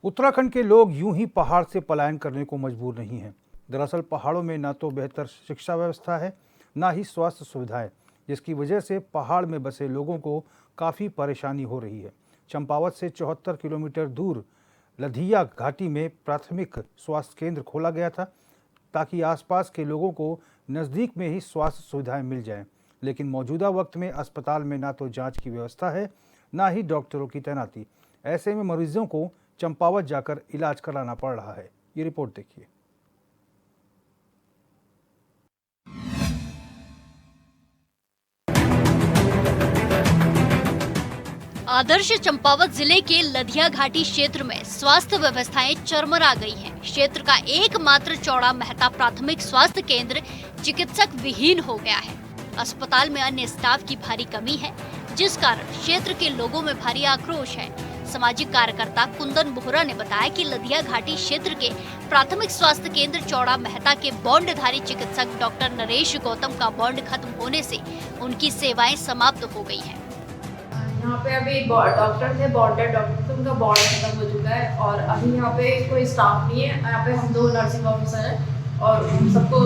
उत्तराखंड के लोग यूं ही पहाड़ से पलायन करने को मजबूर नहीं हैं। दरअसल पहाड़ों में ना तो बेहतर शिक्षा व्यवस्था है, ना ही स्वास्थ्य सुविधाएं, जिसकी वजह से पहाड़ में बसे लोगों को काफ़ी परेशानी हो रही है। चंपावत से 74 किलोमीटर दूर लधिया घाटी में प्राथमिक स्वास्थ्य केंद्र खोला गया था ताकि आसपास के लोगों को नज़दीक में ही स्वास्थ्य सुविधाएं मिल जाएं। लेकिन मौजूदा वक्त में अस्पताल में ना तो जांच की व्यवस्था है, ना ही डॉक्टरों की तैनाती। ऐसे में मरीजों को चंपावत जाकर इलाज कराना पड़ रहा है। ये रिपोर्ट देखिए। आदर्श चंपावत जिले के लधिया घाटी क्षेत्र में स्वास्थ्य व्यवस्थाएं चरमरा गई हैं। क्षेत्र का एकमात्र चौड़ा मेहता प्राथमिक स्वास्थ्य केंद्र चिकित्सक विहीन हो गया है। अस्पताल में अन्य स्टाफ की भारी कमी है, जिस कारण क्षेत्र के लोगों में भारी आक्रोश है। सामाजिक कार्यकर्ता कुंदन बोहरा ने बताया कि लधिया घाटी क्षेत्र के प्राथमिक स्वास्थ्य केंद्र चौड़ा मेहता के बॉन्डधारी चिकित्सक डॉक्टर नरेश गौतम का बॉन्ड खत्म होने से उनकी सेवाएं समाप्त हो गई हैं। यहाँ पे अभी डॉक्टर थे, बॉन्डेड डॉक्टर थे, उनका बॉन्ड खत्म हो चुका है और अभी यहाँ पे कोई स्टाफ नहीं है। यहाँ पे हम 2 नर्सिंग ऑफिसर हैं और सबको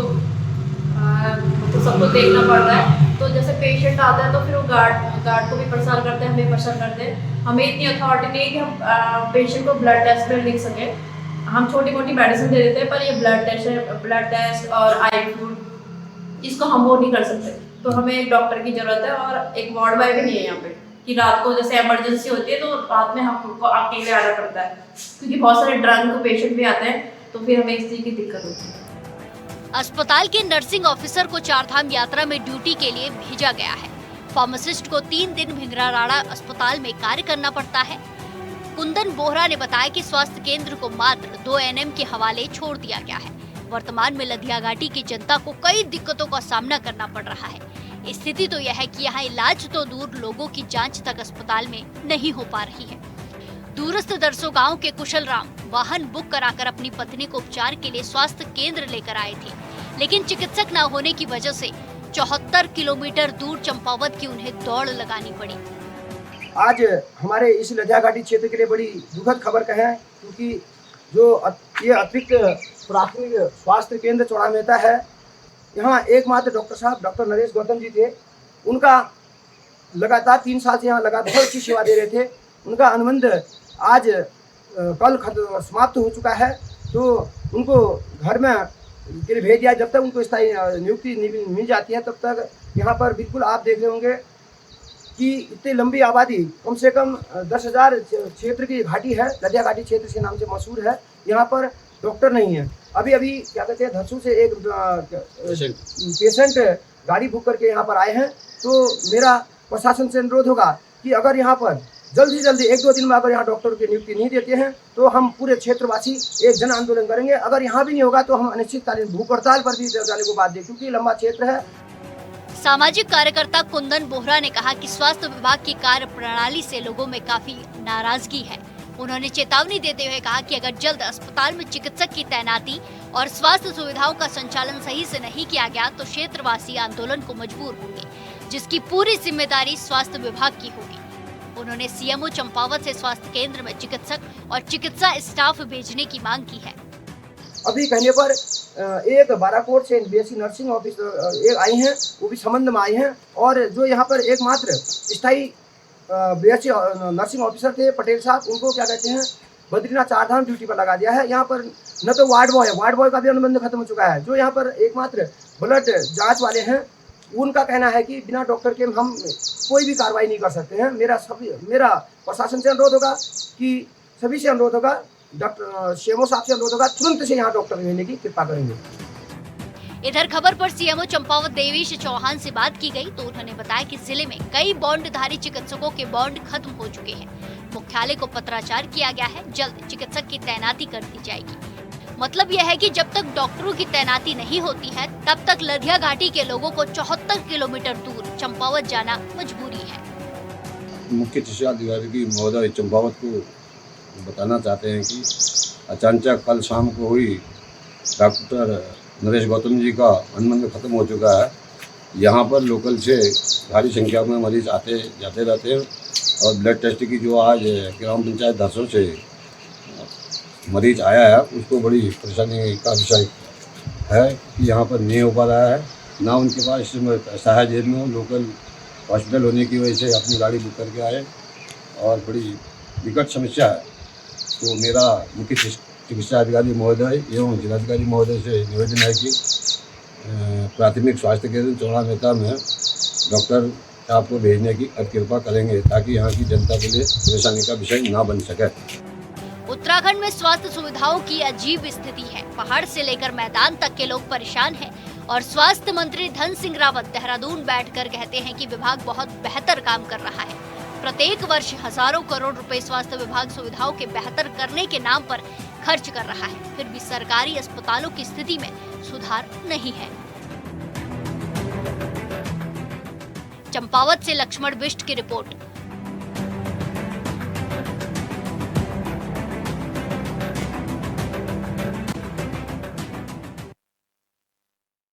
देखना पड़ रहा है। तो जैसे पेशेंट आता है तो फिर वो गार्ड को भी परेशान करते हैं, हमें परेशान करते हैं। हमें इतनी अथॉरिटी नहीं है कि हम पेशेंट को ब्लड टेस्ट में लिख सकें। हम छोटी मोटी मेडिसिन दे देते हैं, पर ये ब्लड टेस्ट और आई फ्लूइड इसको हम वो नहीं कर सकते। तो हमें एक डॉक्टर की ज़रूरत है और एक वार्ड बॉय भी नहीं है यहाँ पे कि रात को जैसे इमरजेंसी होती है तो रात में हमको अकेले आना पड़ता है, क्योंकि बहुत सारे ड्रंक पेशेंट भी आते हैं, तो फिर हमें इस चीज़ की दिक्कत होती है। अस्पताल के नर्सिंग ऑफिसर को चारधाम यात्रा में ड्यूटी के लिए भेजा गया है। फार्मासिस्ट को 3 दिन भिंगराराड़ा अस्पताल में कार्य करना पड़ता है। कुंदन बोहरा ने बताया कि स्वास्थ्य केंद्र को मात्र 2 एनएम के हवाले छोड़ दिया गया है। वर्तमान में लधिया घाटी की जनता को कई दिक्कतों का सामना करना पड़ रहा है। स्थिति तो यह है कि यहाँ इलाज तो दूर, लोगों की जांच तक अस्पताल में नहीं हो पा रही है। दूरस्थ दरसों गांव के कुशल राम वाहन बुक कराकर अपनी पत्नी को उपचार के लिए स्वास्थ्य केंद्र लेकर आए थे, लेकिन चिकित्सक न होने की वजह से 74 किलोमीटर दूर चंपावत की उन्हें दौड़ लगानी पड़ी। आज हमारे इस लधिया घाटी क्षेत्र के लिए बड़ी दुखद खबर का है, क्योंकि जो ये अतिरिक्त प्राथमिक स्वास्थ्य केंद्र चौड़ा मेहता है, यहाँ एकमात्र डॉक्टर साहब डॉक्टर नरेश गौतम जी थे। उनका लगातार 3 साल से यहाँ लगातार अच्छी सेवा दे रहे थे। उनका अनुबंध आज कल समाप्त हो चुका है, तो उनको घर में के लिए भेज दिया। जब तक उनको स्थायी नियुक्ति मिल जाती है तब तक यहाँ पर बिल्कुल आप देख रहे होंगे कि इतनी लंबी आबादी, कम से कम 10,000 क्षेत्र की घाटी है। लधिया घाटी क्षेत्र के नाम से मशहूर है। यहाँ पर डॉक्टर नहीं है। अभी क्या कहते हैं, धरसू से एक पेशेंट गाड़ी बुक करके यहाँ पर आए हैं। तो मेरा प्रशासन से अनुरोध होगा कि अगर यहाँ पर जल्दी से जल्दी 1-2 दिन में अगर यहाँ डॉक्टर की नियुक्ति नहीं देते हैं तो हम पूरे क्षेत्रवासी एक जन आंदोलन करेंगे। अगर यहाँ भी नहीं होगा तो हम अनिश्चितकालीन भूख हड़ताल पर भी जाने को बाध्य, क्योंकि लंबा क्षेत्र है। सामाजिक कार्यकर्ता कुंदन बोहरा ने कहा कि स्वास्थ्य विभाग की कार्य प्रणाली से लोगों में काफी नाराजगी है। उन्होंने चेतावनी देते हुए कहा कि अगर जल्द अस्पताल में चिकित्सक की तैनाती और स्वास्थ्य सुविधाओं का संचालन सही से नहीं किया गया तो क्षेत्रवासी आंदोलन को मजबूर होंगे, जिसकी पूरी जिम्मेदारी स्वास्थ्य विभाग की होगी। उन्होंने सीएमओ चंपावत से स्वास्थ्य केंद्र में चिकित्सक और चिकित्सा स्टाफ भेजने की मांग की है। अभी कहने पर एक बाराकोट से बीएससी नर्सिंग ऑफिसर एक आई हैं, वो भी संबंध में आई हैं। और जो यहाँ पर एकमात्र स्थायी बीएससी नर्सिंग ऑफिसर थे पटेल साहब, उनको क्या कहते हैं बद्रीनाथ चारधाम ड्यूटी पर लगा दिया है। यहाँ पर न तो वार्ड बॉय का भी अनुबंध खत्म हो चुका है। जो यहाँ पर एकमात्र ब्लड जांच वाले हैं, उनका कहना है कि बिना डॉक्टर के हम कोई भी कार्रवाई नहीं कर सकते हैं। मेरा प्रशासन से अनुरोध होगा कि सभी से अनुरोध होगा, डॉक्टर सीएमओ साहब से अनुरोध होगा, तुरंत से यहाँ डॉक्टर भेजने की कृपा करेंगे। इधर खबर पर सीएमओ चंपावत देवेश चौहान से बात की गई तो उन्होंने बताया कि जिले में कई बॉन्डधारी चिकित्सकों के बॉन्ड खत्म हो चुके हैं। मुख्यालय को पत्राचार किया गया है, जल्द चिकित्सक की तैनाती कर दी जाएगी। मतलब यह है कि जब तक डॉक्टरों की तैनाती नहीं होती है तब तक लधिया घाटी के लोगों को 74 किलोमीटर दूर चंपावत जाना मजबूरी है। मुख्य चिकित्सा अधिकारी महोदय चंपावत को बताना चाहते हैं कि अचानक कल शाम को हुई डॉक्टर नरेश गौतम जी का अनुबंध खत्म हो चुका है। यहाँ पर लोकल से भारी संख्या में मरीज आते जाते रहते हैं और ब्लड टेस्ट की जो आज ग्राम पंचायत धरसों से मरीज आया है उसको बड़ी परेशानी का विषय है कि यहाँ पर नहीं हो पा रहा है, ना उनके पास इस समय पैसा है जेब में, लोकल हॉस्पिटल होने की वजह से अपनी गाड़ी बुक करके आए और बड़ी विकट समस्या है। तो मेरा मुख्य चिकित्सा अधिकारी महोदय एवं जिलाधिकारी महोदय से निवेदन है कि प्राथमिक स्वास्थ्य केंद्र चौड़ा मेहता में डॉक्टर साहब को भेजने की कृपा करेंगे ताकि यहाँ की जनता के लिए परेशानी का विषय ना बन सके। उत्तराखंड में स्वास्थ्य सुविधाओं की अजीब स्थिति है। पहाड़ से लेकर मैदान तक के लोग परेशान हैं और स्वास्थ्य मंत्री धन सिंह रावत देहरादून बैठकर कहते हैं कि विभाग बहुत बेहतर काम कर रहा है। प्रत्येक वर्ष हजारों करोड़ रुपए स्वास्थ्य विभाग सुविधाओं के बेहतर करने के नाम पर खर्च कर रहा है, फिर भी सरकारी अस्पतालों की स्थिति में सुधार नहीं है। चंपावत से लक्ष्मण बिष्ट की रिपोर्ट।